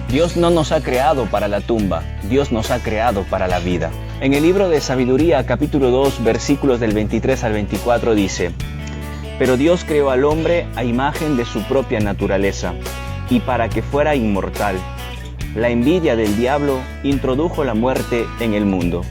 Dios no nos ha creado para la tumba, Dios nos ha creado para la vida. En el libro de Sabiduría, capítulo 2, versículos del 23 al 24 dice: Pero Dios creó al hombre a imagen de su propia naturaleza, y para que fuera inmortal. La envidia del diablo introdujo la muerte en el mundo.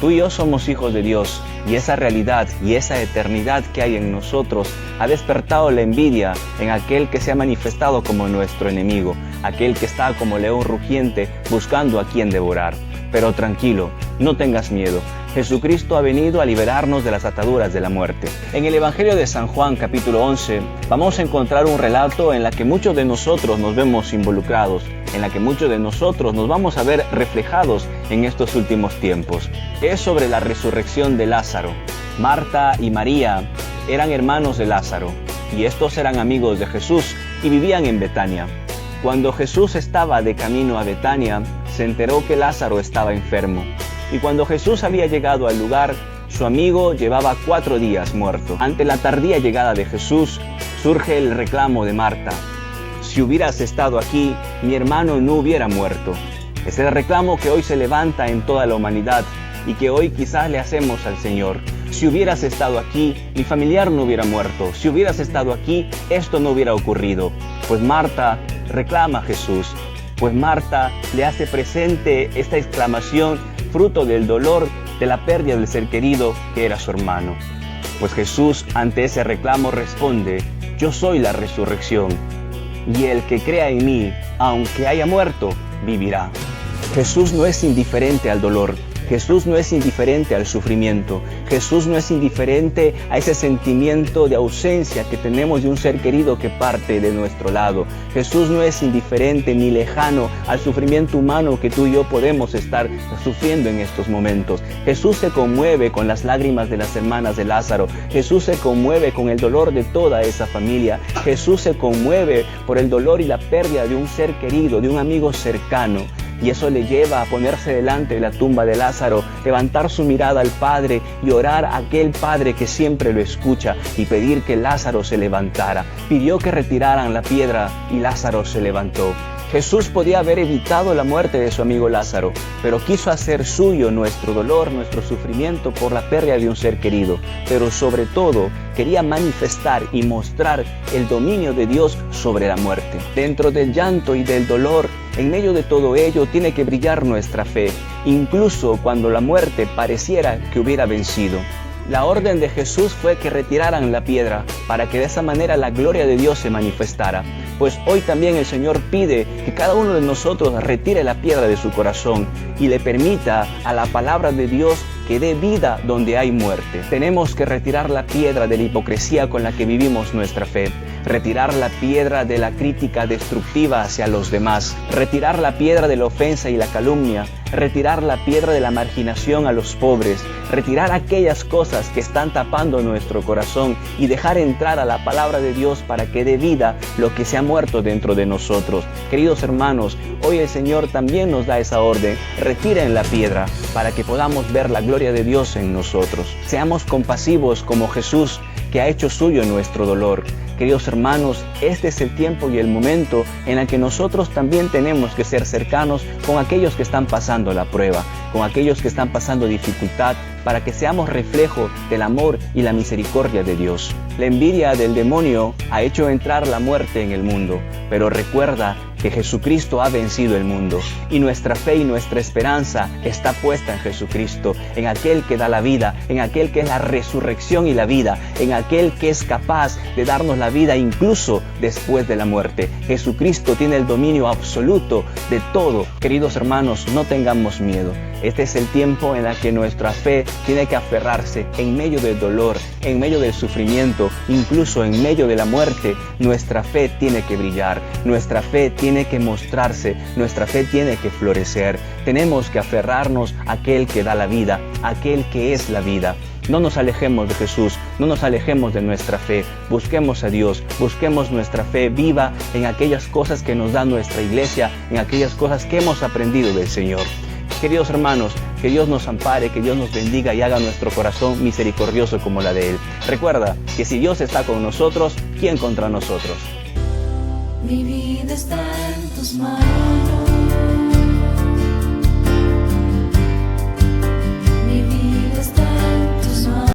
Tú y yo somos hijos de Dios, y esa realidad y esa eternidad que hay en nosotros ha despertado la envidia en aquel que se ha manifestado como nuestro enemigo, aquel que está como león rugiente buscando a quien devorar. Pero tranquilo, no tengas miedo. Jesucristo ha venido a liberarnos de las ataduras de la muerte. En el Evangelio de San Juan, capítulo 11, vamos a encontrar un relato en la que muchos de nosotros nos vemos involucrados, en la que muchos de nosotros nos vamos a ver reflejados en estos últimos tiempos. Es sobre la resurrección de Lázaro. Marta y María eran hermanos de Lázaro, y estos eran amigos de Jesús y vivían en Betania. Cuando Jesús estaba de camino a Betania, se enteró que Lázaro estaba enfermo. Y cuando Jesús había llegado al lugar, su amigo llevaba 4 días muerto. Ante la tardía llegada de Jesús, surge el reclamo de Marta: si hubieras estado aquí, mi hermano no hubiera muerto. Es el reclamo que hoy se levanta en toda la humanidad y que hoy quizás le hacemos al Señor. Si hubieras estado aquí, mi familiar no hubiera muerto. Si hubieras estado aquí, esto no hubiera ocurrido. Pues Marta reclama a Jesús. Pues Marta le hace presente esta exclamación fruto del dolor de la pérdida del ser querido que era su hermano. Pues Jesús ante ese reclamo responde: yo soy la resurrección, y el que crea en mí, aunque haya muerto, vivirá. Jesús no es indiferente al dolor. Jesús no es indiferente al sufrimiento. Jesús no es indiferente a ese sentimiento de ausencia que tenemos de un ser querido que parte de nuestro lado. Jesús no es indiferente ni lejano al sufrimiento humano que tú y yo podemos estar sufriendo en estos momentos. Jesús se conmueve con las lágrimas de las hermanas de Lázaro. Jesús se conmueve con el dolor de toda esa familia. Jesús se conmueve por el dolor y la pérdida de un ser querido, de un amigo cercano. Y eso le lleva a ponerse delante de la tumba de Lázaro, levantar su mirada al Padre y orar a aquel Padre que siempre lo escucha y pedir que Lázaro se levantara. Pidió que retiraran la piedra y Lázaro se levantó. Jesús podía haber evitado la muerte de su amigo Lázaro, pero quiso hacer suyo nuestro dolor, nuestro sufrimiento por la pérdida de un ser querido. Pero sobre todo, quería manifestar y mostrar el dominio de Dios sobre la muerte. Dentro del llanto y del dolor, en medio de todo ello, tiene que brillar nuestra fe, incluso cuando la muerte pareciera que hubiera vencido. La orden de Jesús fue que retiraran la piedra para que de esa manera la gloria de Dios se manifestara. Pues hoy también el Señor pide que cada uno de nosotros retire la piedra de su corazón y le permita a la palabra de Dios que dé vida donde hay muerte. Tenemos que retirar la piedra de la hipocresía con la que vivimos nuestra fe. Retirar la piedra de la crítica destructiva hacia los demás. Retirar la piedra de la ofensa y la calumnia. Retirar la piedra de la marginación a los pobres. Retirar aquellas cosas que están tapando nuestro corazón y dejar entrar a la palabra de Dios para que dé vida lo que se ha muerto dentro de nosotros. Queridos hermanos, hoy el Señor también nos da esa orden. Retiren la piedra para que podamos ver la gloria de Dios en nosotros. Seamos compasivos como Jesús, que ha hecho suyo nuestro dolor. Queridos hermanos, este es el tiempo y el momento en el que nosotros también tenemos que ser cercanos con aquellos que están pasando la prueba, con aquellos que están pasando dificultad, para que seamos reflejo del amor y la misericordia de Dios. La envidia del demonio ha hecho entrar la muerte en el mundo, pero recuerda que Jesucristo ha vencido el mundo y nuestra fe y nuestra esperanza está puesta en Jesucristo, en aquel que da la vida, en aquel que es la resurrección y la vida, en aquel que es capaz de darnos la vida incluso después de la muerte. Jesucristo tiene el dominio absoluto de todo. Queridos hermanos, no tengamos miedo. Este es el tiempo en el que nuestra fe tiene que aferrarse en medio del dolor, en medio del sufrimiento, incluso en medio de la muerte. Nuestra fe tiene que brillar, nuestra fe tiene que mostrarse, nuestra fe tiene que florecer. Tenemos que aferrarnos a aquel que da la vida, a aquel que es la vida. No nos alejemos de Jesús, no nos alejemos de nuestra fe. Busquemos a Dios, busquemos nuestra fe viva en aquellas cosas que nos da nuestra iglesia, en aquellas cosas que hemos aprendido del Señor. Queridos hermanos, que Dios nos ampare, que Dios nos bendiga y haga nuestro corazón misericordioso como la de Él. Recuerda que si Dios está con nosotros, ¿quién contra nosotros? Mi vida está en tus manos.